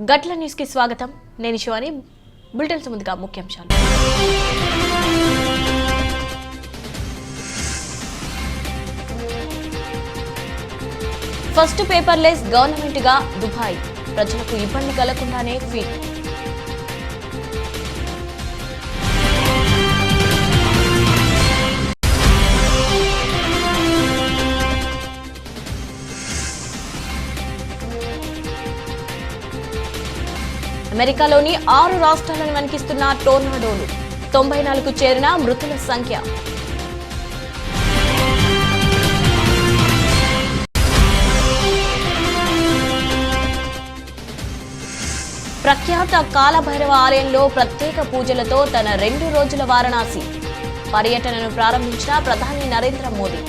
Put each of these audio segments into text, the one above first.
గట్ల న్యూస్ కి స్వాగతం. నేను శివాని. బులెటిన్స్ ముందుగా ముఖ్యాంశాలు. ఫస్ట్ పేపర్లెస్ గవర్నమెంట్ గా దుబాయ్, ప్రజలకు ఇబ్బంది కలగకుండానే ఫిట్. అమెరికాలోని 6 రాష్ట్రాలను వణికిస్తున్న టోర్నాడోలు, 94కు చేరిన మృతుల సంఖ్య. ప్రఖ్యాత కాలభైరవ ఆలయంలో ప్రత్యేక పూజలతో తన 2 రోజుల వారణాసి పర్యటనను ప్రారంభించిన ప్రధాని నరేంద్ర మోదీ.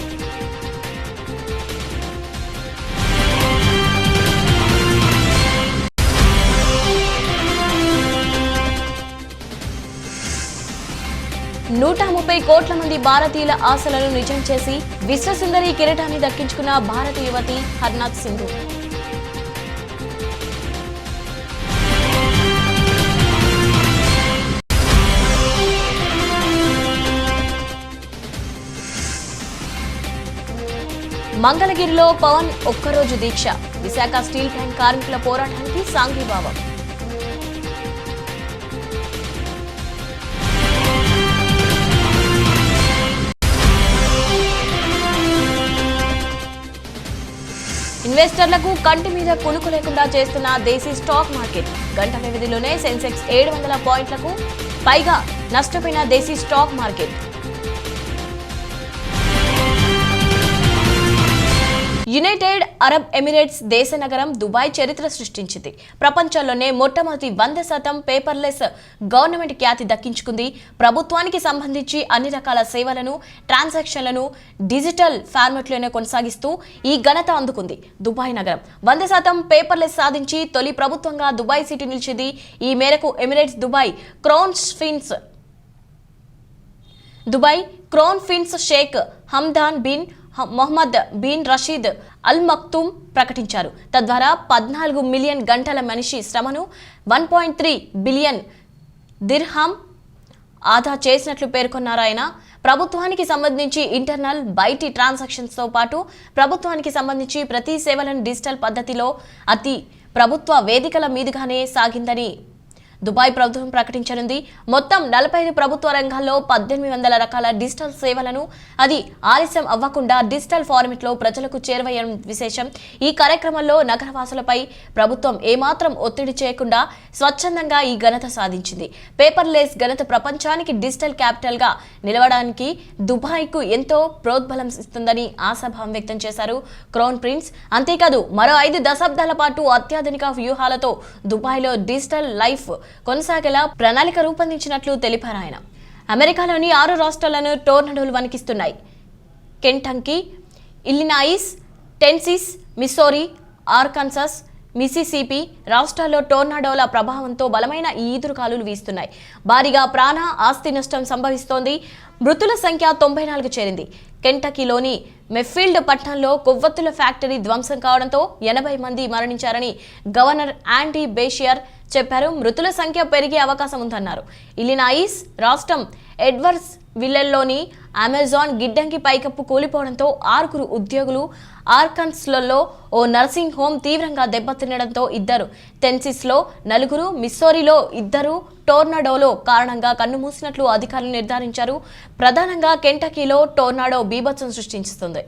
₹130 కోట్ల మంది భారతీయుల ఆశలను నిజం చేసి విశ్వసుందరి కిరీటాన్ని దక్కించుకున్న భారత యువతి హర్నాథ్ సింధు. మంగళగిరిలో పవన్ ఒక్కరోజు దీక్ష, విశాఖ స్టీల్ ప్లాంట్ కార్మికుల పోరాటానికి సాంఘీభావం. ఇన్వెస్టర్లకు కంటి మీద కునుకు లేకుండా చేస్తున్న దేశీ స్టాక్ మార్కెట్. గంట వ్యవధిలోనే సెన్సెక్స్ 700 పాయింట్లకు పైగా నష్టపోయిన దేశీ stock market. United Arab Emirates దేశ నగరం దుబాయ్ చరిత్ర సృష్టించింది. ప్రపంచంలోనే మొట్టమొదటి 100% పేపర్లెస్ గవర్నమెంట్ ఖ్యాతి దక్కించుకుంది. ప్రభుత్వానికి సంబంధించి అన్ని రకాల సేవలను, ట్రాన్సాక్షన్లను డిజిటల్ ఫార్మాట్లోనే కొనసాగిస్తూ ఈ ఘనత అందుకుంది. దుబాయ్ నగరం 100% పేపర్లెస్ సాధించి తొలి ప్రభుత్వంగా దుబాయ్ సిటీ నిలిచింది. ఈ మేరకు Emirates Dubai crown prince Sheikh Hamdan bin Mohammed bin Rashid Al Maktoum ప్రకటించారు. తద్వారా 14 మిలియన్ గంటల మనిషి శ్రమను 1.3 బిలియన్ దిర్హాం ఆదా చేసినట్లు పేర్కొన్నారు ఆయన. ప్రభుత్వానికి సంబంధించి ఇంటర్నల్, బయటి ట్రాన్సాక్షన్స్తో పాటు ప్రభుత్వానికి సంబంధించి ప్రతి సేవలను డిజిటల్ పద్ధతిలో అతి ప్రభుత్వ వేదికల మీదుగానే సాగిందని దుబాయ్ ప్రభుత్వం ప్రకటించనుంది. మొత్తం 45 ప్రభుత్వ రంగాల్లో 1800 రకాల డిజిటల్ సేవలను అది ఆలస్యం అవ్వకుండా డిజిటల్ ఫార్మెట్లో ప్రజలకు చేరవేయడం విశేషం. ఈ కార్యక్రమంలో నగరవాసులపై ప్రభుత్వం ఏమాత్రం ఒత్తిడి చేయకుండా స్వచ్ఛందంగా ఈ ఘనత సాధించింది. పేపర్లెస్ ఘనత ప్రపంచానికి డిజిటల్ క్యాపిటల్గా నిలవడానికి దుబాయ్కు ఎంతో ప్రోద్బలం ఇస్తుందని ఆశాభావం వ్యక్తం చేశారు క్రౌన్ ప్రిన్స్. అంతేకాదు మరో 5 దశాబ్దాల పాటు అత్యాధునిక వ్యూహాలతో దుబాయ్లో డిజిటల్ లైఫ్ కొనసాగేలా ప్రణాళిక రూపొందించినట్లు తెలిపారు ఆయన. అమెరికాలోని 6 రాష్ట్రాలను టోర్నడోలు వణికిస్తున్నాయి. Kentucky, Illinois, Tennessee, Missouri, Arkansas, Mississippi రాష్ట్రాల్లో టోర్నాడోల ప్రభావంతో బలమైన ఈదురుగాలులు వీస్తున్నాయి. భారీగా ప్రాణ, ఆస్తి నష్టం సంభవిస్తోంది. మృతుల సంఖ్య 94 చేరింది. కెంటకీలోని మెఫీల్డ్ పట్టణంలో కొవ్వొత్తుల ఫ్యాక్టరీ ధ్వంసం కావడంతో 80 మంది మరణించారని గవర్నర్ ఆండీ బేషియర్ చెప్పారు. మృతుల సంఖ్య పెరిగే అవకాశం ఉందన్నారు. ఇల్లినాయిస్ రాష్ట్రం ఎడ్వర్డ్స్ విల్లెల్లోని అమెజాన్ గిడ్డంగి పైకప్పు కూలిపోవడంతో 6 ఉద్యోగులు, ఆర్కాన్సాస్లో ఓ నర్సింగ్ హోం తీవ్రంగా దెబ్బతినడంతో 2, టెన్నెసీలో 4, మిస్సౌరీలో 2 టోర్నాడోలో కారణంగా కన్నుమూసినట్లు అధికారులు నిర్ధారించారు. ప్రధానంగా కెంటకీలో టోర్నాడో బీభత్సం సృష్టిస్తుంది.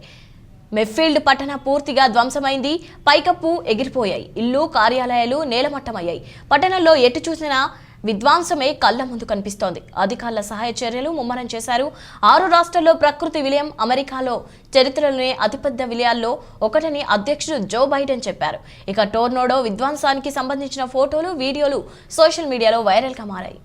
మెఫీల్డ్ పట్టణ పూర్తిగా ధ్వంసమైంది. పైకప్పు ఎగిరిపోయాయి. ఇల్లు, కార్యాలయాలు నేలమట్టమయ్యాయి. పట్టణంలో ఎటు చూసినా విధ్వంసమే కళ్ల ముందు కనిపిస్తోంది. అధికారుల సహాయ చర్యలు ముమ్మరం చేశారు. 6 రాష్ట్రాల్లో ప్రకృతి విలయం అమెరికాలో చరిత్రలోనే అతిపెద్ద విలయాల్లో ఒకటని అధ్యక్షుడు జో బైడెన్ చెప్పారు. ఇక టోర్నాడో విధ్వంసానికి సంబంధించిన ఫోటోలు, వీడియోలు సోషల్ మీడియాలో వైరల్గా మారాయి.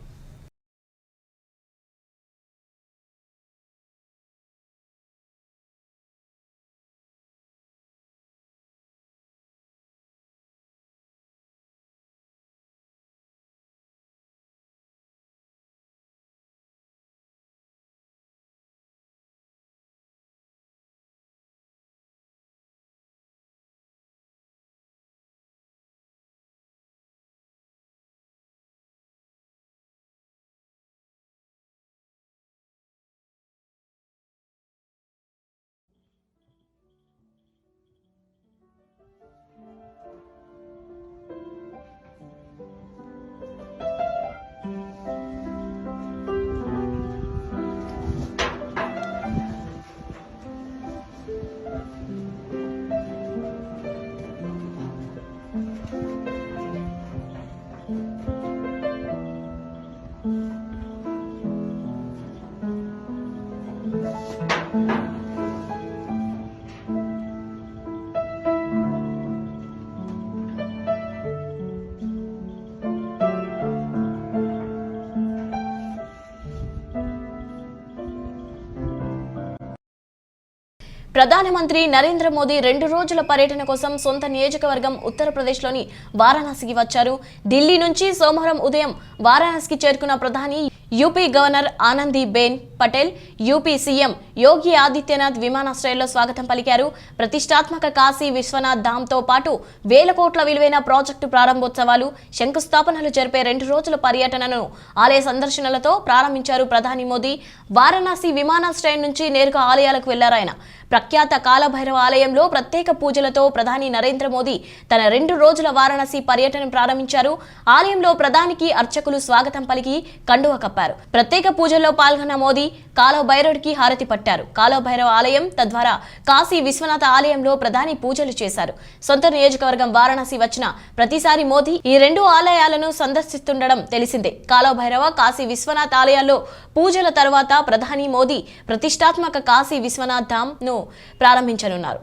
ప్రధానమంత్రి నరేంద్ర మోదీ 2 రోజుల పర్యటన కోసం సొంత నియోజకవర్గం ఉత్తరప్రదేశ్లోని వారణాసికి వచ్చారు. ఢిల్లీ నుంచి సోమవారం ఉదయం వారణాసికి చేరుకున్న ప్రధాని UP governor Anandiben Patel, UP CM Yogi Adityanath విమానాశ్రయంలో స్వాగతం పలికారు. ప్రతిష్టాత్మక కాశీ విశ్వనాథ్ ధామ్తో పాటు 1000 కోట్ల విలువైన ప్రాజెక్టు ప్రారంభోత్సవాలు, శంకుస్థాపనలు జరిపే 2 రోజుల పర్యటనను ఆలయ సందర్శనలతో ప్రారంభించారు. ప్రధాని మోదీ వారణాసి విమానాశ్రయం నుంచి నేరుగా ఆలయాలకు వెళ్లారాయన. ప్రఖ్యాత కాలభైరవ ఆలయంలో ప్రత్యేక పూజలతో ప్రధాని నరేంద్ర మోదీ తన 2 రోజుల వారణాసి పర్యటన ప్రారంభించారు. ఆలయంలో ప్రధానికి అర్చకులు స్వాగతం పలికి కండువ కప్పారు. ప్రత్యేక పూజల్లో పాల్గొన్న మోదీ కాలభైరవుడికి హారతి పట్టారు. కాలభైరవ ఆలయం తద్వారా కాశీ విశ్వనాథ ఆలయంలో ప్రధాని పూజలు చేశారు. సొంత నియోజకవర్గం వారణాసి వచ్చిన ప్రతిసారి మోదీ ఈ 2 ఆలయాలను సందర్శిస్తుండడం తెలిసిందే. కాలభైరవ, కాశీ విశ్వనాథ ఆలయాల్లో పూజల తర్వాత ప్రధాని మోదీ ప్రతిష్టాత్మక కాశీ విశ్వనాథ్ ధామ్ ను ప్రారంభించనున్నారు.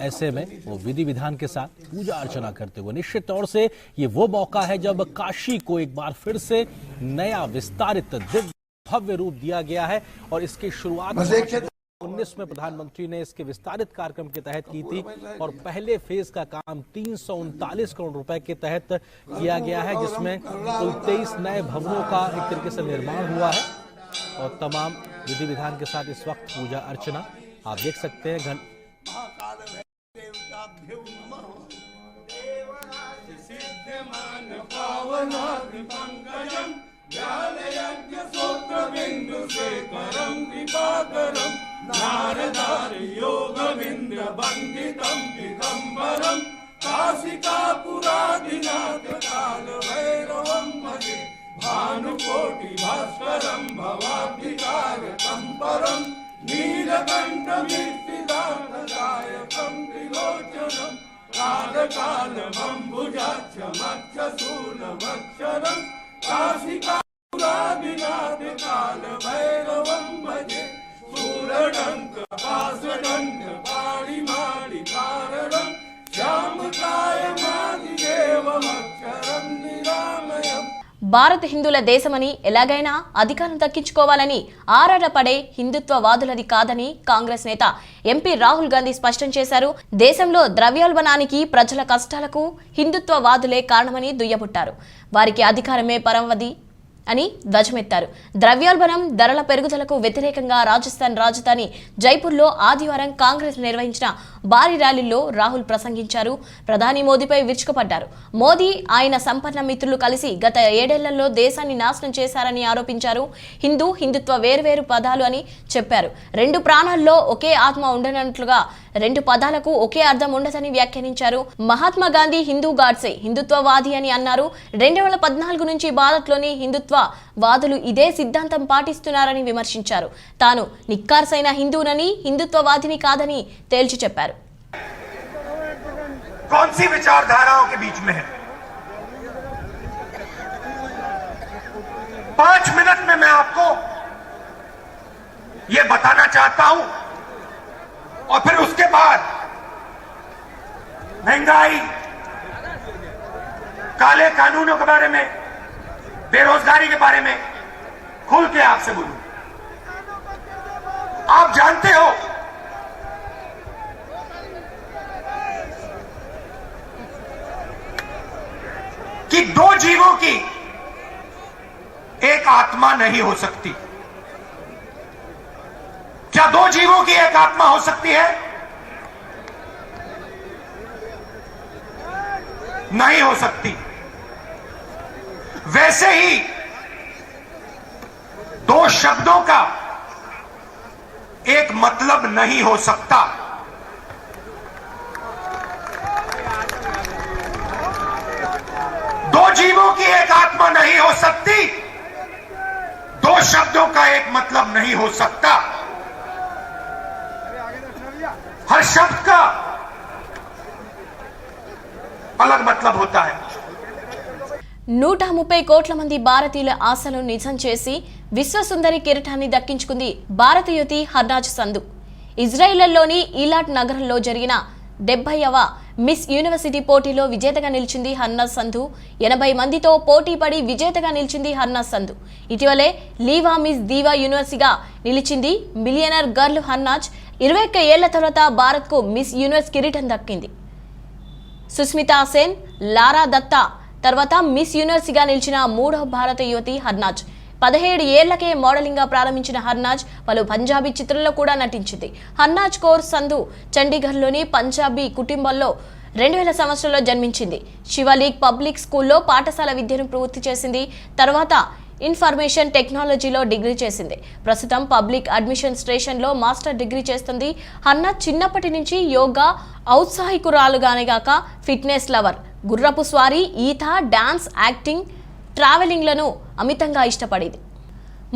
ऐसे में वो विधि विधान के साथ पूजा अर्चना करते हुए निश्चित तौर से ये वो मौका है जब काशी को एक बार फिर से नया विस्तारित दिव्य भव्य रूप दिया गया है और इसकी शुरुआत 19 में प्रधानमंत्री ने इसके विस्तारित कार्यक्रम के तहत की थी और पहले फेज का काम 339 करोड़ रुपए के तहत किया गया है, जिसमें कुल 23 नए भवनों का एक तरीके से निर्माण हुआ है और तमाम विधि विधान के साथ इस वक्त पूजा अर्चना आप देख सकते हैं। भानुकोटि भास्करं भवाब्धिकारकं परं नीलकण्ठमीर्तिदानदायकं त्रिलोचनं कालकालमम्बुजाक्षमक्षशूलमक्षरं काशिकापुरादिनाथकालभैरवं भजे शूलडङ्कपाशदण्डपाणिमाणिकारणं श्यामकायमादिदेवमक्षरं निरामयम्. భారత్ హిందువుల దేశమని, ఎలాగైనా అధికారం దక్కించుకోవాలని ఆరాటపడే హిందుత్వవాదులది కాదని కాంగ్రెస్ నేత ఎంపీ రాహుల్ గాంధీ స్పష్టం చేశారు. దేశంలో ద్రవ్యోల్బణానికి, ప్రజల కష్టాలకు హిందుత్వవాదులే కారణమని దుయ్యబుట్టారు. వారికి అధికారమే పరమవది అని ధ్వజమెత్తారు. ద్రవ్యోల్బణం, ధరల పెరుగుదలకు వ్యతిరేకంగా రాజస్థాన్ రాజధాని జైపూర్లో ఆదివారం కాంగ్రెస్ నిర్వహించిన భారీ ర్యాలీలో రాహుల్ ప్రసంగించారు. ప్రధాని మోదీపై విరుచుకుపడ్డారు. మోదీ, ఆయన సంపన్న మిత్రులు కలిసి గత 7 ఏళ్లలో దేశాన్ని నాశనం చేశారని ఆరోపించారు. హిందుత్వ వేర్వేరు పదాలు అని చెప్పారు. 2 ప్రాణాల్లో ఒకే ఆత్మ ఉండనట్లుగా 2 పదాలకు ఒకే అర్థం ఉండదని వ్యాఖ్యానించారు. మహాత్మా గాంధీ హిందూ గాడ్సే, హిందుత్వవాది అని అన్నారు. 2014 నుంచి భారత్లోని హిందుత్వవాదులు ఇదే సిద్ధాంతం పాటిస్తున్నారని విమర్శించారు. తాను నిక్కార్సైన హిందూనని, హిందుత్వవాదిని కాదని తేల్చి చెప్పారు. कौन सी विचारधाराओं के बीच में है? 5 मिनट में मैं आपको यह बताना चाहता हूं और फिर उसके बाद महंगाई, काले कानूनों के बारे में, बेरोजगारी के बारे में खुल के आपसे बोलूं। आप जानते हो कि 2 जीवों की एक आत्मा नहीं हो सकती। क्या 2 जीवों की एक आत्मा हो सकती है? नहीं हो सकती। वैसे ही 2 शब्दों का एक मतलब नहीं हो सकता। दो जीवों की एक आत्मा नहीं हो सकती, 2 शब्दों का एक मतलब नहीं हो सकता। हर शब्द का अलग मतलब होता है। 130 కోట్ల మంది భారతీయుల ఆశలు నిజం చేసి విశ్వసుందరి కిరీటాన్ని దక్కించుకుంది భారత యువతి హర్నాజ్ సంధు. ఇజ్రాయిల్లోని ఈలాట్ నగరంలో జరిగిన 70వ మిస్ యూనివర్సిటీ పోటీలో విజేతగా నిలిచింది హర్నాజ్ సంధు. 80 మందితో పోటీ పడి విజేతగా నిలిచింది హర్నాజ్ సంధు. ఇటీవలే లీవా మిస్ దీవా యూనివర్సిటీగా నిలిచింది మిలియనర్ గర్ల్ హర్నాజ్. 21 ఏళ్ల తర్వాత భారత్కు మిస్ యూనివర్స్ కిరీటం దక్కింది. సుస్మితా సేన్, లారా దత్తా తర్వాత మిస్ యూనివర్స్గా నిలిచిన మూడవ భారత యువతి హర్నాజ్. 17 ఏళ్లకే మోడలింగ్ గా ప్రారంభించిన హర్నాజ్ పలు పంజాబీ చిత్రాల్లో కూడా నటించింది. హర్నాజ్ కౌర్ సంధు చండీగఢ్లోని పంజాబీ కుటుంబంలో 2000 సంవత్సరంలో జన్మించింది. శివలీగ్ పబ్లిక్ స్కూల్లో పాఠశాల విద్యను పూర్తి చేసింది. తర్వాత ఇన్ఫర్మేషన్ టెక్నాలజీలో డిగ్రీ చేసింది. ప్రస్తుతం పబ్లిక్ అడ్మినిస్ట్రేషన్లో మాస్టర్ డిగ్రీ చేస్తుంది. హర్నాజ్ చిన్నప్పటి నుంచి యోగా ఔత్సాహికురాలుగానే గాక ఫిట్నెస్ లవర్, గుర్రపు స్వారీ, ఈత, డాన్స్, యాక్టింగ్, ట్రావెలింగ్లను అమితంగా ఇష్టపడేది.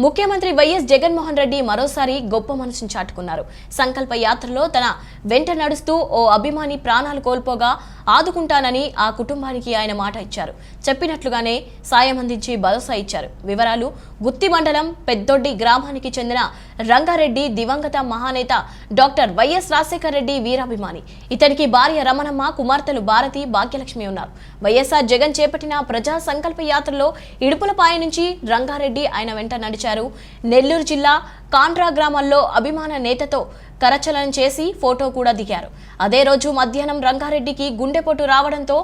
ముఖ్యమంత్రి వైఎస్ జగన్మోహన్ రెడ్డి మరోసారి గొప్ప మనసును చాటుకున్నారు. సంకల్ప యాత్రలో తన వెంట నడుస్తూ ఓ అభిమాని ప్రాణాలు కోల్పోగా ఆదుకుంటానని ఆ కుటుంబానికి ఆయన మాట ఇచ్చారు. చెప్పినట్లుగానే సాయం అందించి భరోసా ఇచ్చారు. వివరాలు: గుత్తి మండలం పెద్దొడ్డి గ్రామానికి చెందిన రంగారెడ్డి దివంగత మహానేత డాక్టర్ వైఎస్ రాజశేఖర రెడ్డి వీరాభిమాని. ఇతనికి భార్య రమణమ్మ, కుమార్తెలు భారతి, భాగ్యలక్ష్మి ఉన్నారు. వైఎస్ఆర్ జగన్ చేపట్టిన ప్రజా సంకల్ప యాత్రలో ఇడుపులపాయ నుంచి రంగారెడ్డి ఆయన వెంట నడిచారు. నెల్లూరు జిల్లా కాండ్రా గ్రామంలో అభిమాన నేతతో కరచలనం చేసి ఫోటో కూడా దిగారు. అదే రోజు మధ్యాహ్నం రంగారెడ్డికి గుండెపోటు రావడంతో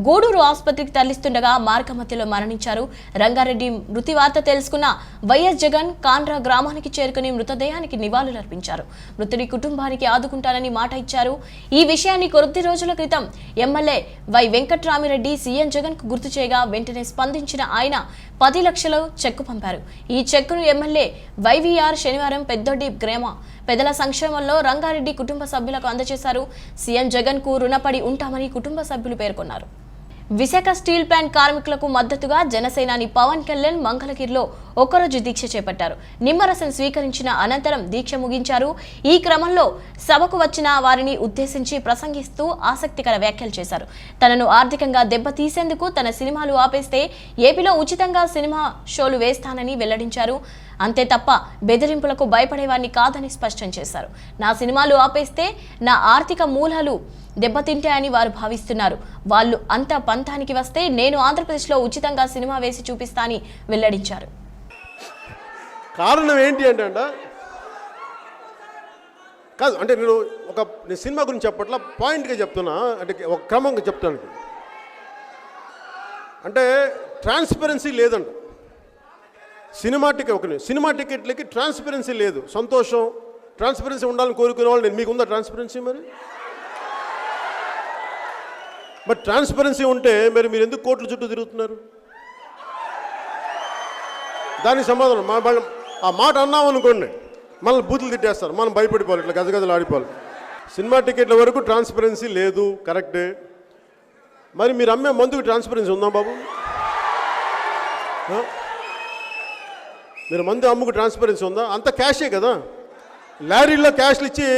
గూడూరు ఆసుపత్రికి తరలిస్తుండగా మార్గమధ్యలో మరణించారు. రంగారెడ్డి మృతి వార్త తెలుసుకున్న వైఎస్ జగన్ కాండ్రా గ్రామానికి చేరుకుని మృతదేహానికి నివాళులర్పించారు. మృతుడి కుటుంబానికి ఆదుకుంటానని మాట ఇచ్చారు. ఈ విషయాన్ని కొద్ది రోజుల క్రితం MLA Y Venkatramireddy CM Jagan కు గుర్తు చేయగా వెంటనే స్పందించిన ఆయన 10 లక్షలు చెక్కు పంపారు. ఈ చెక్కును ఎమ్మెల్యే వైవీఆర్ శనివారం పెద్దొడ్డి గ్రామ పెదల సంక్షేమంలో రంగారెడ్డి కుటుంబ సభ్యులకు అందజేశారు. సీఎం జగన్ కు రుణపడి ఉంటామని కుటుంబ సభ్యులు పేర్కొన్నారు. విశాఖ స్టీల్ ప్లాంట్ కార్మికులకు మద్దతుగా జనసేనాని పవన్ కళ్యాణ్ మంగళగిరిలో ఒకరోజు దీక్ష చేపట్టారు. నిమ్మరసం స్వీకరించిన అనంతరం దీక్ష ముగించారు. ఈ క్రమంలో సభకు వచ్చిన వారిని ఉద్దేశించి ప్రసంగిస్తూ ఆసక్తికర వ్యాఖ్యలు చేశారు. తనను ఆర్థికంగా దెబ్బతీసేందుకు తన సినిమాలు ఆపేస్తే ఏపీలో ఉచితంగా సినిమా షోలు వేస్తానని వెల్లడించారు. అంతే తప్ప బెదిరింపులకు భయపడేవాడిని కాదని స్పష్టం చేశారు. నా సినిమాలు ఆపేస్తే నా ఆర్థిక మూలాలు దెబ్బతింటాయని వారు భావిస్తున్నారు. వాళ్ళు అంత పంతానికి వస్తే నేను ఆంధ్రప్రదేశ్లో ఉచితంగా సినిమా వేసి చూపిస్తా అని వెల్లడించారు. కారణం ఏంటి అంటే కాదు అంటే నేను సినిమా గురించి చెప్పట్లా, పాయింట్గా చెప్తున్నా, అంటే ఒక క్రమంగా చెప్తాను. అంటే ట్రాన్స్పరెన్సీ లేదంట సినిమా టికెట్లకి ట్రాన్స్పరెన్సీ లేదు. సంతోషం, ట్రాన్స్పరెన్సీ ఉండాలని కోరుకునే వాళ్ళు నేను మీకుందా ట్రాన్స్పరెన్సీ? మరి ట్రాన్స్పరెన్సీ ఉంటే మీరు ఎందుకు కోట్ల చుట్టూ తిరుగుతున్నారు? దానికి సమాధానం ఆ మాట అన్నామనుకోండి మనల్ని బూతులు తిట్టేస్తారు, మనం భయపడిపోవాలి, ఇట్లా గజగజలు ఆడిపోవాలి. సినిమా టికెట్ల వరకు ట్రాన్స్పరెన్సీ లేదు, కరెక్టే. మరి మీరు అమ్మే మందుకు ట్రాన్స్పరెన్సీ ఉందా బాబు? మీరు మందు అమ్ముకు ట్రాన్స్పరెన్సీ ఉందా? అంత క్యాషే కదా, లారీల్లో క్యాష్లు ఇచ్చి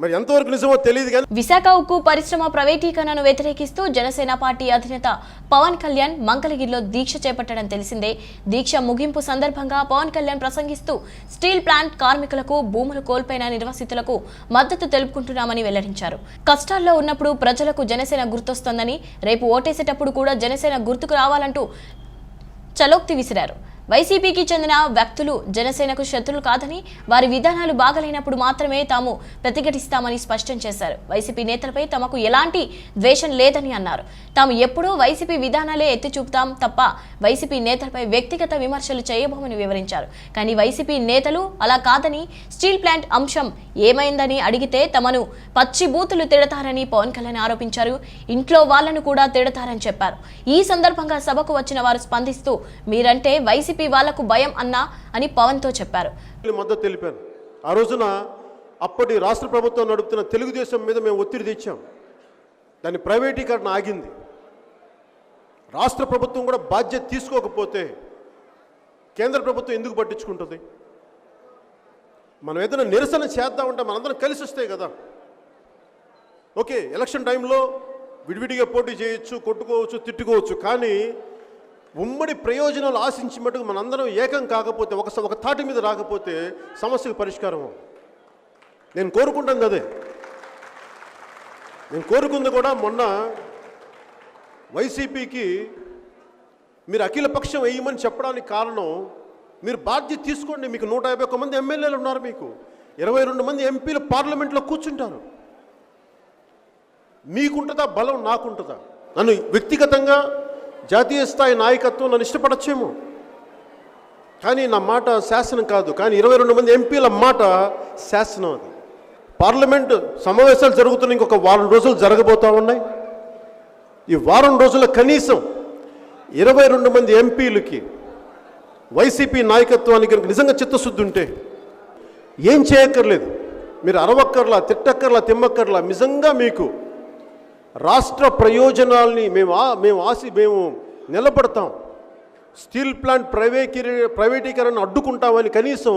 మరి ఎంతవరకు నిజమో తెలియదు. కానీ విశాఖ ఉక్కు పరిశ్రమ ప్రైవేటీకరణను వ్యతిరేకిస్తూ జనసేన పార్టీ అధినేత పవన్ కళ్యాణ్ మంగళగిరిలో దీక్ష చేపట్టడం తెలిసిందే. దీక్ష ముగింపు సందర్భంగా పవన్ కళ్యాణ్ ప్రసంగిస్తూ స్టీల్ ప్లాంట్ కార్మికులకు, భూములు కోల్పోయిన నిర్వాసితులకు మద్దతు తెలుపుకుంటున్నామని వెల్లడించారు. కష్టాల్లో ఉన్నప్పుడు ప్రజలకు జనసేన గుర్తొస్తోందని, రేపు ఓటేసేటప్పుడు కూడా జనసేన గుర్తుకు రావాలంటూ చలోక్తి విసిరారు. వైసీపీకి చెందిన వ్యక్తులు జనసేనకు శత్రులు కాదని, వారి విధానాలు బాగలేనప్పుడు మాత్రమే తాము ప్రతిఘటిస్తామని స్పష్టం చేశారు. వైసీపీ నేతలపై తమకు ఎలాంటి ద్వేషం లేదని అన్నారు. తాము ఎప్పుడూ వైసీపీ విధానాలే ఎత్తి చూపుతాం తప్ప వైసీపీ నేతలపై వ్యక్తిగత విమర్శలు చేయబోమని వివరించారు. కానీ వైసీపీ నేతలు అలా కాదని, స్టీల్ ప్లాంట్ అంశం ఏమైందని అడిగితే తమను పచ్చి బూతులు తిడతారని పవన్ కళ్యాణ్ ఆరోపించారు. ఇంట్లో వాళ్లను కూడా తిడతారని చెప్పారు. ఈ సందర్భంగా సభకు వచ్చిన వారు స్పందిస్తూ మీరంటే వైసీపీ వాళ్లకు భయం అన్నా అని పవన్ తో చెప్పారు. మద్దతు తెలిపాను. ఆ రోజున అప్పటి రాష్ట్ర ప్రభుత్వం నడుపుతున్న తెలుగుదేశం మీద మేము ఒత్తిడి తెచ్చాం. దాని ప్రైవేటీకరణ ఆగింది. రాష్ట్ర ప్రభుత్వం కూడా బాధ్యత తీసుకోకపోతే కేంద్ర ప్రభుత్వం ఎందుకు పట్టించుకుంటుంది? మనం ఏదైనా నిరసన చేద్దామంటే మనందరం కలిసి వస్తాయి కదా. ఓకే, ఎలక్షన్ టైంలో విడివిడిగా పోటీ చేయొచ్చు, కొట్టుకోవచ్చు, తిట్టుకోవచ్చు, కానీ ఉమ్మడి ప్రయోజనాలు ఆశించి మటుకు మనందరం ఏకం కాకపోతే, ఒక తాటి మీద రాకపోతే సమస్యకు పరిష్కారం. నేను కోరుకుంటాను అదే. నేను కోరుకుంది కూడా మొన్న వైసీపీకి మీరు అఖిలపక్షం వేయమని చెప్పడానికి కారణం, మీరు బాధ్యత తీసుకోండి. మీకు 151 మంది ఎమ్మెల్యేలు ఉన్నారు. మీకు 22 మంది ఎంపీలు పార్లమెంట్లో కూర్చుంటారు. మీకుంటుందా బలం, నాకుంటుందా? నన్ను వ్యక్తిగతంగా జాతీయ స్థాయి నాయకత్వం నన్ను ఇష్టపడచ్చేమో, కానీ నా మాట శాసనం కాదు. కానీ 22 మంది ఎంపీల మాట శాసనం. అది పార్లమెంటు సమావేశాలు జరుగుతున్న ఇంకొక వారం రోజులు జరగబోతూ ఉన్నాయి. ఈ వారం రోజుల కనీసం 22 మంది ఎంపీలకి వైసీపీ నాయకత్వానికి నిజంగా చిత్తశుద్ధి ఉంటే ఏం చేయక్కర్లేదు. మీరు అరవక్కర్లా, తిట్టక్కర్లా, తిమ్మక్కర్లా. నిజంగా మీకు రాష్ట్ర ప్రయోజనాల్ని మేము నిలబడతాం, స్టీల్ ప్లాంట్ ప్రైవేటీకరణ అడ్డుకుంటామని కనీసం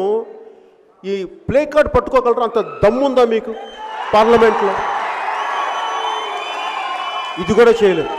ఈ ప్లే కార్డ్ పట్టుకోగలరా? అంత దమ్ముందా మీకు పార్లమెంట్లో? ఇది కూడా చేయలేదు.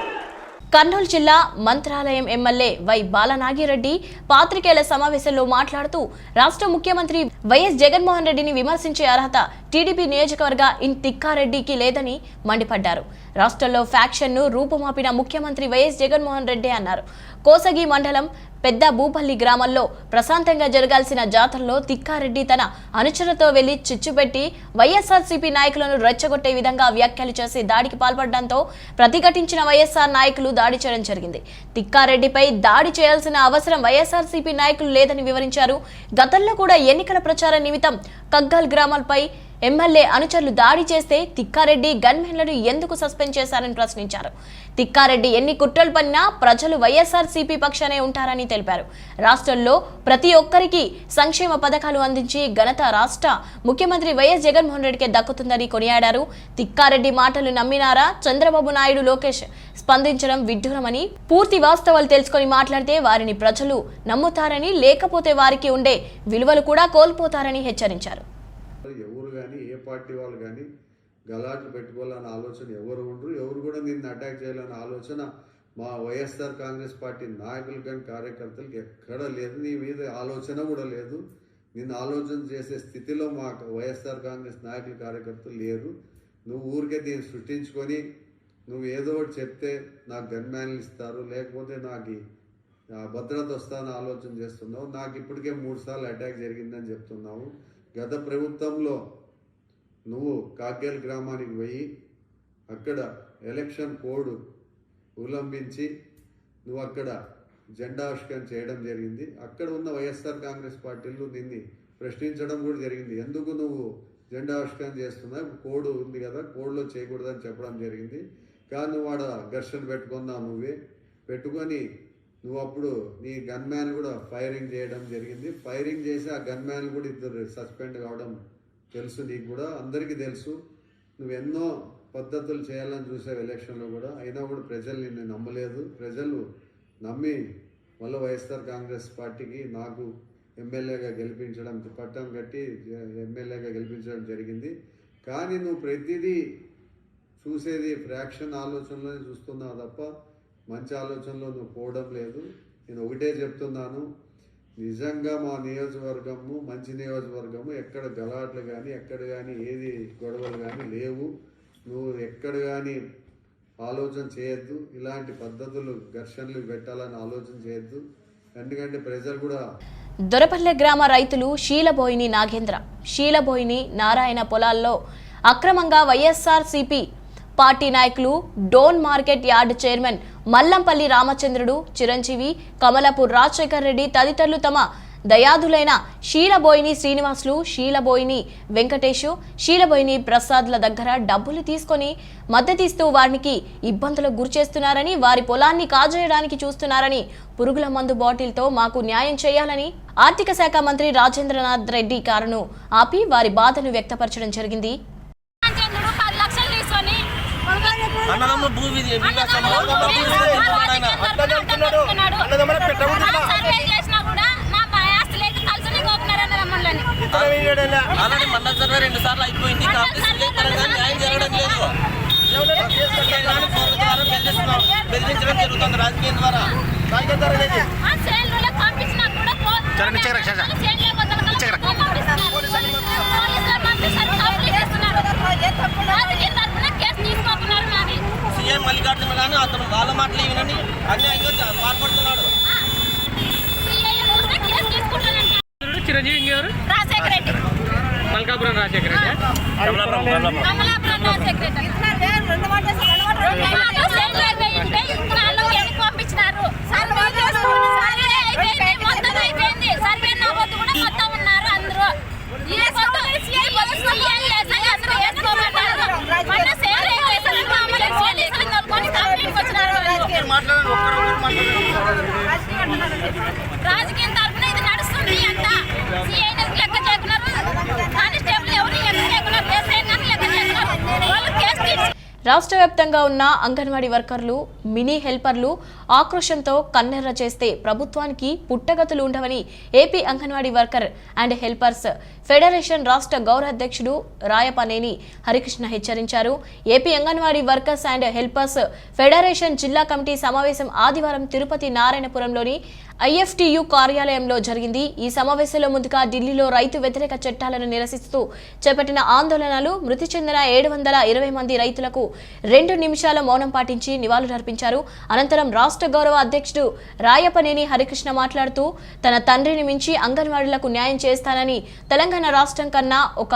కర్నూలు జిల్లా మంత్రాలయం ఎమ్మెల్యే వై బాలనాగిరెడ్డి పాత్రికేయుల సమావేశంలో మాట్లాడుతూ రాష్ట్ర ముఖ్యమంత్రి వైఎస్ జగన్మోహన్ రెడ్డిని విమర్శించే అర్హత టీడీపీ నియోజకవర్గ తిక్కారెడ్డికి లేదని మండిపడ్డారు. రాష్ట్రంలో ఫ్యాక్షన్ ను రూపుమాపిన ముఖ్యమంత్రి వైఎస్ జగన్మోహన్ రెడ్డి అన్నారు. కోసగి మండలం పెద్ద భూపల్లి గ్రామంలో ప్రశాంతంగా జరగాల్సిన జాతరలో తిక్కారెడ్డి తన అనుచరులతో వెళ్లి చిచ్చుపెట్టి వైఎస్ఆర్సీపీ నాయకులను రెచ్చగొట్టే విధంగా వ్యాఖ్యలు చేసి దాడికి పాల్పడడంతో ప్రతిఘటించిన వైఎస్ఆర్ నాయకులు దాడి చేయడం జరిగింది. తిక్కారెడ్డిపై దాడి చేయాల్సిన అవసరం వైఎస్ఆర్సీపీ నాయకులు లేదని వివరించారు. గతంలో కూడా ఎన్నికల ప్రచార నిమిత్తం కగ్గాల్ గ్రామాలపై ఎమ్మెల్యే అనుచరులు దాడి చేస్తే తిక్కారెడ్డి గన్మెన్లను ఎందుకు సస్పెండ్ చేశారని ప్రశ్నించారు. తిక్కారెడ్డి ఎన్ని కుట్రలు పన్నా ప్రజలు వైఎస్ఆర్సీపీ పక్షానే ఉంటారని తెలిపారు. రాష్ట్రంలో ప్రతి ఒక్కరికి సంక్షేమ పథకాలు అందించి ఘనత రాష్ట్ర ముఖ్యమంత్రి వైఎస్ జగన్మోహన్ రెడ్డికి దక్కుతుందని కొనియాడారు. తిక్కారెడ్డి మాటలు నమ్మినారా? చంద్రబాబు నాయుడు, లోకేష్ స్పందించడం విడ్డూరమని, పూర్తి వాస్తవాలు తెలుసుకొని మాట్లాడితే వారిని ప్రజలు నమ్ముతారని, లేకపోతే వారికి ఉండే విలువలు కూడా కోల్పోతారని హెచ్చరించారు. ఎవరు కానీ, ఏ పార్టీ వాళ్ళు కానీ గలాట్లు పెట్టుకోవాలన్న ఆలోచన ఎవరు ఉండరు. ఎవరు కూడా నిన్ను అటాక్ చేయాలన్న ఆలోచన మా వైఎస్ఆర్ కాంగ్రెస్ పార్టీ నాయకులు కానీ కార్యకర్తలకు ఎక్కడ లేదు. నీ మీద ఆలోచన కూడా లేదు. నిన్ను ఆలోచన చేసే స్థితిలో మా వైఎస్ఆర్ కాంగ్రెస్ నాయకులు కార్యకర్తలు లేరు. నువ్వు ఊరికే దీన్ని సృష్టించుకొని నువ్వు ఏదో ఒకటి చెప్తే నాకు గన్మ్యాన్లు ఇస్తారు, లేకపోతే నాకు భద్రత వస్తానని ఆలోచన చేస్తున్నావు. నాకు ఇప్పటికే 3 సార్లు అటాక్ జరిగిందని చెప్తున్నావు. గత ప్రభుత్వంలో నువ్వు కాకేల్ గ్రామానికి పోయి అక్కడ ఎలక్షన్ కోడ్ ఉల్లంఘించి నువ్వు అక్కడ జెండావిష్కరణ చేయడం జరిగింది. అక్కడ ఉన్న వైఎస్ఆర్ కాంగ్రెస్ పార్టీలు నిన్ను ప్రశ్నించడం కూడా జరిగింది. ఎందుకు నువ్వు జెండావిష్కరణ చేస్తున్నావు? కోడ్ ఉంది కదా, కోడ్లో చేయకూడదని చెప్పడం జరిగింది. కానీ నువ్వు ఆడ ఘర్షణ పెట్టుకున్నావు. నువ్వే పెట్టుకొని నువ్వు అప్పుడు నీ గన్మ్యాన్ కూడా ఫైరింగ్ చేయడం జరిగింది. ఫైరింగ్ చేసి ఆ గన్మ్యాన్ కూడా 2 సస్పెండ్ కావడం తెలుసు. నీకు కూడా అందరికీ తెలుసు. నువ్వు ఎన్నో పద్ధతులు చేయాలని చూసావు ఎలక్షన్లో కూడా, అయినా కూడా ప్రజలు నిన్ను నమ్మలేదు. ప్రజలు నమ్మి మళ్ళీ వైఎస్ఆర్ కాంగ్రెస్ పార్టీకి నాకు ఎమ్మెల్యేగా గెలిపించడం, పట్టం కట్టి ఎమ్మెల్యేగా గెలిపించడం జరిగింది. కానీ నువ్వు ప్రతిదీ చూసేది ఫ్రాక్షన్ ఆలోచనలోనే చూస్తున్నావు తప్ప మంచి ఆలోచనలో నువ్వు పోవడం లేదు. నేను ఒకటే చెప్తున్నాను, నిజంగా మా నియోజకవర్గము మంచి నియోజకవర్గము. ఎక్కడ గలాట్లు కానీ, ఎక్కడ కానీ ఏది గొడవలు కానీ లేవు. నువ్వు ఎక్కడ కానీ ఆలోచన చేయొద్దు. ఇలాంటి పద్ధతులు ఘర్షణలు పెట్టాలని ఆలోచన చేయొద్దు. ఎందుకంటే ప్రజలు కూడా. దొరపల్లె గ్రామ రైతులు శీలబోయిని నాగేంద్ర, శీలబోయిని నారాయణ పొలాల్లో అక్రమంగా వైఎస్ఆర్సీపీ పార్టీ నాయకులు Dhone market yard chairman Mallampalli Ramachandrudu, Chiranjeevi, Kamalapur Rajasekhar Reddy తదితరులు తమ దయాదులైన శీలబోయిని శ్రీనివాసులు, శీలబోయిని వెంకటేషు, శీలబోయిని ప్రసాద్ల దగ్గర డబ్బులు తీసుకొని మద్దతిస్తూ వారికి ఇబ్బందులకు గురిచేస్తున్నారని, వారి పొలాన్ని కాజేయడానికి చూస్తున్నారని, పురుగుల మందు బాటిల్తో మాకు న్యాయం చేయాలని ఆర్థిక శాఖ మంత్రి రాజేంద్రనాథ్ రెడ్డి కారును ఆపి వారి బాధను వ్యక్తపరచడం జరిగింది. మండల సర్వే 2 సార్లు అయిపోయింది. న్యాయం జరగడం లేదు. బెదిరించడం జరుగుతుంది రాజకీయం ద్వారా. సీఎం మల్లికార్జున గారు అతను వాళ్ళ మాటలు వినని అన్యాయంగా పాల్పడుతున్నాడు. చిరంజీవి గారు రాజశేఖర రెడ్డి మల్కాపురం రాజశేఖర రెడ్డి రాజకీయం తరఫున ఇది నడుస్తుంది అంట. లెక్క చేయకున్నారు, కానిస్టేబుల్ ఎవరు లెక్క చేయకున్నారు, లెక్క చేయకున్నారు, వాళ్ళు కేసు తీసి. రాష్ట్ర వ్యాప్తంగా ఉన్న అంగన్వాడీ వర్కర్లు, మినీ హెల్పర్లు ఆక్రోశంతో కన్నెర్ర చేస్తే ప్రభుత్వానికి పుట్టగతులు ఉండవని AP anganwadi worker and helpers federation రాష్ట్ర గౌరవ అధ్యక్షుడు రాయపనేని హరికృష్ణ హెచ్చరించారు. AP anganwadi workers and helpers federation జిల్లా కమిటీ సమావేశం ఆదివారం తిరుపతి నారాయణపురంలోని ఐఎఫ్టియు కార్యాలయంలో జరిగింది. ఈ సమావేశంలో ముందుగా ఢిల్లీలో రైతు వ్యతిరేక చట్టాలను నిరసిస్తూ చేపట్టిన ఆందోళనలు మృతి చెందిన 720 మంది రైతులకు 2 నిమిషాల మౌనం పాటించి నివాళులర్పించారు. అనంతరం రాష్ట్ర గౌరవ అధ్యక్షుడు రాయపనేని హరికృష్ణ మాట్లాడుతూ తన తండ్రిని మించి అంగన్వాడీలకు న్యాయం చేస్తానని, తెలంగాణ రాష్ట్రం కన్నా ఒక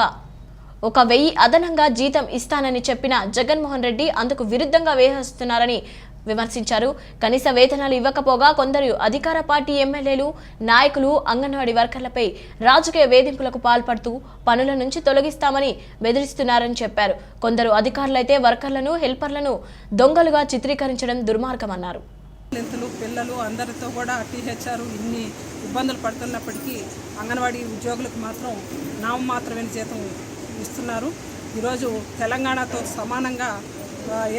1000 అదనంగా జీతం ఇస్తానని చెప్పిన జగన్మోహన్ రెడ్డి అందుకు విరుద్ధంగా వ్యవహరిస్తున్నారని విమర్శించారు. కనీస వేతనాలు ఇవ్వకపోగా కొందరు అధికార పార్టీ ఎమ్మెల్యేలు, నాయకులు అంగన్వాడీ వర్కర్లపై రాజకీయ వేధింపులకు పాల్పడుతూ పనుల నుంచి తొలగిస్తామని బెదిరిస్తున్నారని చెప్పారు. కొందరు అధికారులైతే వర్కర్లను, హెల్పర్లను దొంగలుగా చిత్రీకరించడం దుర్మార్గమన్నారు. పిల్లలు అందరితో కూడా టీహెచ్ఆర్ ఇన్ని ఇబ్బందులు పడుతున్నప్పటికీ అంగన్వాడీ ఉద్యోగులకు మాత్రం నామమాత్రమైన జీతం ఇస్తున్నారు. ఈరోజు తెలంగాణతో సమానంగా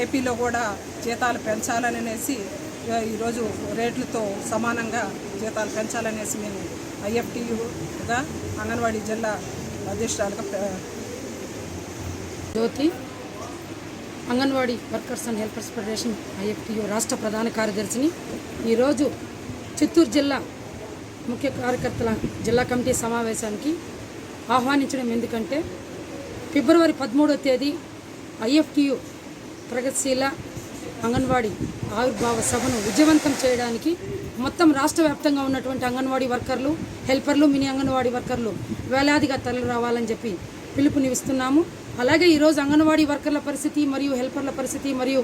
ఏపీలో కూడా జీతాలు పెంచాలనేసి ఈరోజు రేట్లతో సమానంగా జీతాలు పెంచాలనేసి మేము ఐఎఫ్టియుగా అంగన్వాడీ జిల్లా అధ్యక్షురాలుగా Jyoti anganwadi workers and helpers federation IFTU రాష్ట్ర ప్రధాన కార్యదర్శిని. ఈరోజు చిత్తూరు జిల్లా ముఖ్య కార్యకర్తల జిల్లా కమిటీ సమావేశానికి ఆహ్వానించడం ఎందుకంటే ఫిబ్రవరి 13వ తేదీ ఐఎఫ్టియు ప్రగతిశీల అంగన్వాడీ ఆవిర్భావ సభను విజయవంతం చేయడానికి మొత్తం రాష్ట్ర వ్యాప్తంగా ఉన్నటువంటి అంగన్వాడీ వర్కర్లు, హెల్పర్లు, మినీ అంగన్వాడీ వర్కర్లు వేలాదిగా తరలి రావాలని చెప్పి పిలుపునిస్తున్నాము. అలాగే ఈరోజు అంగన్వాడీ వర్కర్ల పరిస్థితి మరియు హెల్పర్ల పరిస్థితి మరియు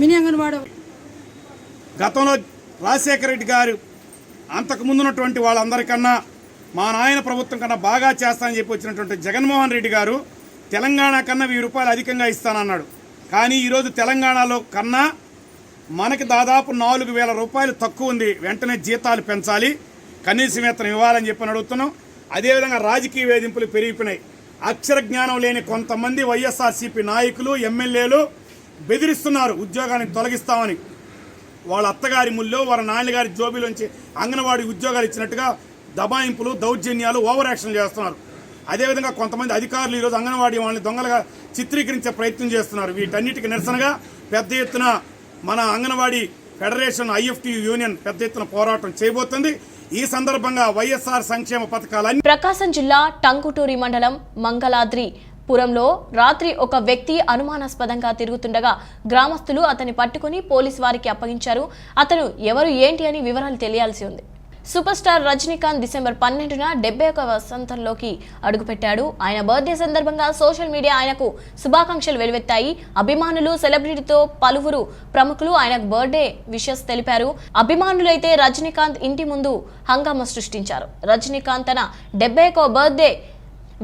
మినీ అంగన్వాడీ గతంలో రాజశేఖర రెడ్డి గారు అంతకుముందున్నటువంటి వాళ్ళందరికన్నా మా నాయన ప్రభుత్వం కన్నా బాగా చేస్తానని చెప్పి వచ్చినటువంటి జగన్మోహన్ రెడ్డి గారు తెలంగాణ కన్నా 1000 రూపాయలు అధికంగా ఇస్తానన్నాడు. కానీ ఈరోజు తెలంగాణలో కన్నా మనకి దాదాపు 4000 రూపాయలు తక్కువ ఉంది. వెంటనే జీతాలు పెంచాలి, కనీస వేతనం ఇవ్వాలని చెప్పి అడుగుతున్నాం. అదేవిధంగా రాజకీయ వేధింపులు పెరిగిపోయినాయి. అక్షర జ్ఞానం లేని కొంతమంది వైఎస్ఆర్సీపీ నాయకులు, ఎమ్మెల్యేలు బెదిరిస్తున్నారు ఉద్యోగాన్ని తొలగిస్తామని. వాళ్ళ అత్తగారి ముల్లో, వాళ్ళ నాన్నగారి జోబీలోంచి అంగన్వాడీ ఉద్యోగాలు ఇచ్చినట్టుగా దబాయింపులు, దౌర్జన్యాలు, ఓవర్ యాక్షన్ చేస్తున్నారు. అదేవిధంగా కొంతమంది అధికారులు ఈరోజు అంగన్వాడీ వాళ్ళని దొంగలుగా చిత్రీకరించే ప్రయత్నం చేస్తున్నారు. వీటన్నిటికీ నిరసనగా పెద్ద ఎత్తున మన అంగన్వాడీ ఫెడరేషన్ ఐఎఫ్టియు యూనియన్ పెద్ద ఎత్తున పోరాటం చేయబోతుంది. ఈ సందర్భంగా వైఎస్ఆర్ సంక్షేమ పథకాలన్నీ. ప్రకాశం జిల్లా టంగుటూరి మండలం మంగళాద్రి పురంలో రాత్రి ఒక వ్యక్తి అనుమానాస్పదంగా తిరుగుతుండగా గ్రామస్తులు అతన్ని పట్టుకుని పోలీసు వారికి అప్పగించారు. అతను ఎవరు ఏంటి అని వివరాలు తెలియాల్సి ఉంది. సూపర్ స్టార్ రజనీకాంత్ డిసెంబర్ 12న 71వ వసంతంలోకి అడుగుపెట్టాడు. ఆయన బర్త్డే సందర్భంగా సోషల్ మీడియా ఆయనకు శుభాకాంక్షలు వెలువెత్తాయి. అభిమానులు, సెలబ్రిటీతో పలువురు ప్రముఖులు ఆయనకు బర్త్డే విషెస్ తెలిపారు. అభిమానులైతే రజనీకాంత్ ఇంటి ముందు హంగామా సృష్టించారు. రజనీకాంత్ తన 71వ బర్త్డే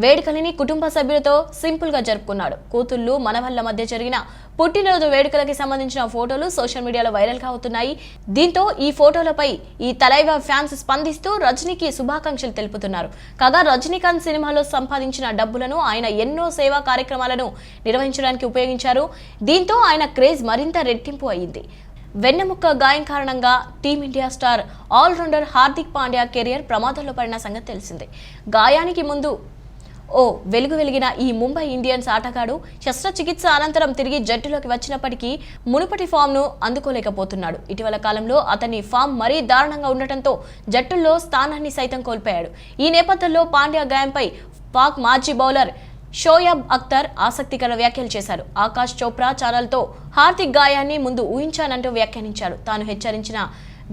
వేడుకలని కుటుంబ సభ్యులతో సింపుల్ గా జరుపుకున్నాడు. కూతుళ్లు, మనవళ్ల మధ్య జరిగిన పుట్టినరోజు వేడుకలకి సంబంధించిన ఫోటోలు సోషల్ మీడియాలో వైరల్ గా అవుతున్నాయి. దీంతో ఈ ఫోటోలపై ఈ తలైవా ఫ్యాన్స్ స్పందిస్తూ రజనీకి శుభాకాంక్షలు తెలుపుతున్నారు. కాగా రజనీకాంత్ సినిమాలో సంపాదించిన డబ్బులను ఆయన ఎన్నో సేవా కార్యక్రమాలను నిర్వహించడానికి ఉపయోగించారు. దీంతో ఆయన క్రేజ్ మరింత రెట్టింపు అయింది. వెన్నెముక్క గాయం కారణంగా team India star allrounder Hardik Pandya career ప్రమాదంలో పడిన సంగతి తెలిసిందే. గాయానికి ముందు వెలుగు వెలిగిన ఈ ముంబై ఇండియన్స్ ఆటగాడు శస్త్రచికిత్స అనంతరం తిరిగి జట్టులోకి వచ్చినప్పటికీ మునుపటి ఫామ్ను అందుకోలేకపోతున్నాడు. ఇటీవల కాలంలో అతని ఫామ్ మరీ దారుణంగా ఉండటంతో జట్టుల్లో స్థానాన్ని సైతం కోల్పోయాడు. ఈ నేపథ్యంలో పాండ్యా గాయంపై పాక్ మాజీ బౌలర్ షోయబ్ అఖ్తర్ ఆసక్తికర వ్యాఖ్యలు చేశారు. ఆకాష్ చోప్రా ఛానల్తో హార్దిక్ గాయాన్ని ముందు ఊహించానంటూ వ్యాఖ్యానించాడు. తాను హెచ్చరించిన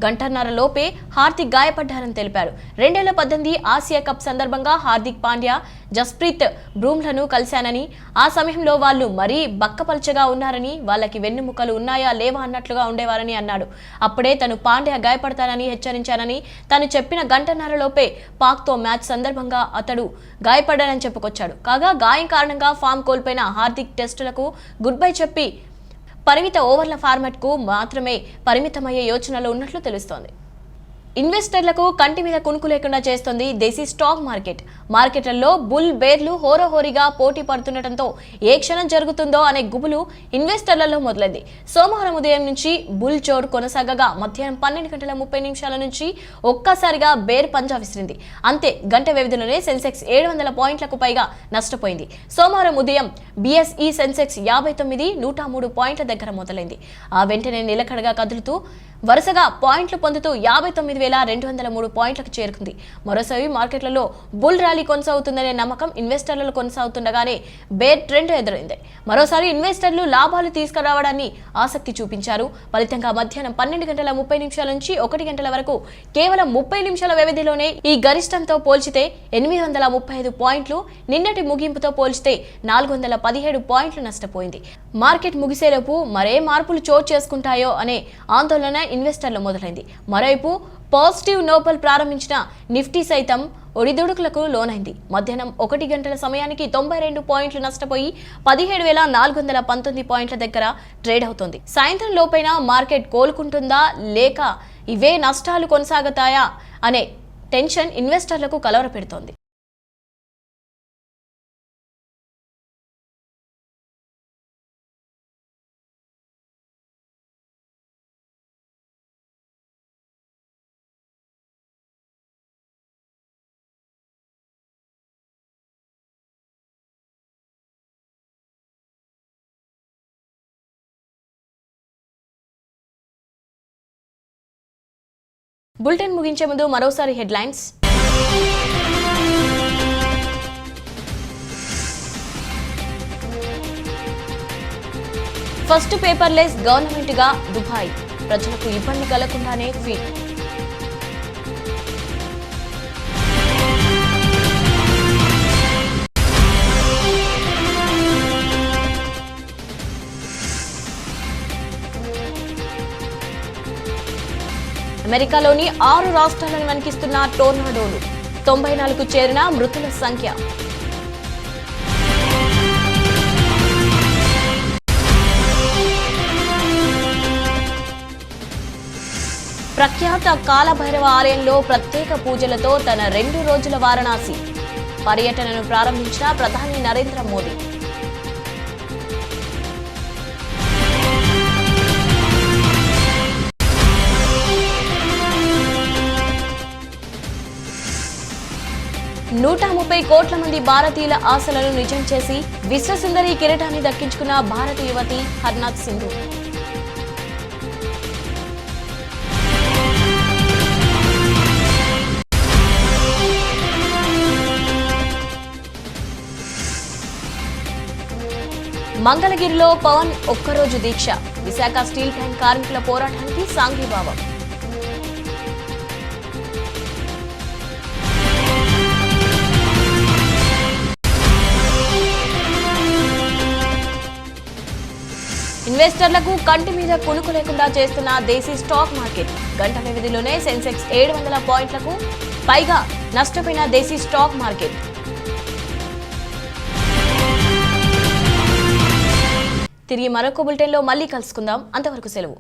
గంటన్నరలోపే హార్దిక్ గాయపడ్డారని తెలిపారు. 2018 ఆసియా కప్ సందర్భంగా హార్దిక్ పాండ్యా, జస్ప్రీత్ బ్రూమ్లను కలిశానని, ఆ సమయంలో వాళ్ళు మరీ బక్కపల్చగా ఉన్నారని, వాళ్ళకి వెన్నుముకలు ఉన్నాయా లేవా అన్నట్లుగా ఉండేవారని అన్నాడు. అప్పుడే తను పాండ్యా గాయపడతానని హెచ్చరించానని, తను చెప్పిన గంటన్నరలోపే పాక్తో మ్యాచ్ సందర్భంగా అతడు గాయపడ్డారని చెప్పుకొచ్చాడు. కాగా గాయం కారణంగా ఫామ్ కోల్పోయిన హార్దిక్ టెస్టులకు గుడ్ బై చెప్పి పరిమిత ఓవర్ల ఫార్మాట్కు మాత్రమే పరిమితమయ్యే యోచనలో ఉన్నట్లు తెలుస్తోంది. ఇన్వెస్టర్లకు కంటి మీద కునుకు లేకుండా చేస్తోంది దేశీ స్టాక్ మార్కెట్. మార్కెట్లలో బుల్ బేర్లు హోరాహోరీగా పోటీ పడుతుండటంతో ఏ క్షణం జరుగుతుందో అనే గుబులు ఇన్వెస్టర్లలో మొదలైంది. సోమవారం ఉదయం నుంచి బుల్ చోడ్ కొనసాగగా మధ్యాహ్నం 12:30 నుంచి ఒక్కసారిగా బేర్ పంజా విసిరింది. అంతే, గంట వ్యవధిలోనే సెన్సెక్స్ 700 పాయింట్లకు పైగా నష్టపోయింది. సోమవారం ఉదయం BSE సెన్సెక్స్ 59, 103 పాయింట్ల దగ్గర మొదలైంది. ఆ వెంటనే నిలకడగా కదులుతూ వరుసగా పాయింట్లు పొందుతూ 59,203 పాయింట్లకు చేరుకుంది. మరోసారి మార్కెట్లలో బుల్ ర్యాలీ కొనసాగుతుందనే నమ్మకం ఇన్వెస్టర్లలో కొనసాగుతుండగానే బేర్ ట్రెండ్ ఎదురైంది. మరోసారి ఇన్వెస్టర్లు లాభాలు తీసుకురావడాన్ని ఆసక్తి చూపించారు. ఫలితంగా మధ్యాహ్నం 12:30 నుంచి 1 గంటల వరకు కేవలం 30 నిమిషాల వ్యవధిలోనే ఈ గరిష్టంతో పోల్చితే 835 పాయింట్లు, నిన్నటి ముగింపుతో పోల్చితే 417 పాయింట్లు నష్టపోయింది. మార్కెట్ ముగిసేలోపు మరే మార్పులు చోటు చేసుకుంటాయో అనే ఆందోళన ఇన్వెస్టర్లు మొదలైంది. మరోవైపు పాజిటివ్ నోబల్ ప్రారంభించిన నిఫ్టీ సైతం ఒడిదుడుకులకు లోనైంది. మధ్యాహ్నం 1 గంటల సమయానికి 92 పాయింట్లు నష్టపోయి 17,419 పాయింట్ల దగ్గర ట్రేడ్ అవుతోంది. సాయంత్రం లోపైన మార్కెట్ కోలుకుంటుందా లేక ఇవే నష్టాలు కొనసాగుతాయా అనే టెన్షన్ ఇన్వెస్టర్లకు కలవరపెడుతోంది. బులెటిన్ ముగించే ముందు మరోసారి హెడ్లైన్స్. ఫస్ట్ పేపర్లెస్ గవర్నమెంట్ గా దుబాయ్, ప్రజలకు ఇబ్బంది కలగకుండానే ఫీట్. అమెరికాలోని 6 రాష్ట్రాలను వణికిస్తున్న టోర్నాడోలు, 94కు చేరిన మృతుల సంఖ్య. ప్రఖ్యాత కాలభైరవ ఆలయంలో ప్రత్యేక పూజలతో తన 2 రోజుల వారణాసి పర్యటనను ప్రారంభించిన ప్రధాని నరేంద్ర మోదీ. $130 కోట్ల మంది భారతీయుల ఆశలను నిజం చేసి విశ్వసుందరి కిరీటాన్ని దక్కించుకున్న భారత యువతి హర్నాథ్ సింధు. మంగళగిరిలో పవన్ ఒక్కరోజు దీక్ష, విశాఖ స్టీల్ ప్లాంట్ కార్మికుల పోరాటానికి సాంఘీభావం. ఇన్వెస్టర్లకు కంటి మీద కునుకు లేకుండా చేస్తున్న దేశీ స్టాక్ మార్కెట్. గంట వ్యవధిలోనే సెన్సెక్స్ 700 పాయింట్లకు పైగా నష్టపోయిన దేశీ స్టాక్ మార్కెట్. తిరిగి మరొక బులెటిన్లో మళ్ళీ కలుసుకుందాం. అంతవరకు సెలవు.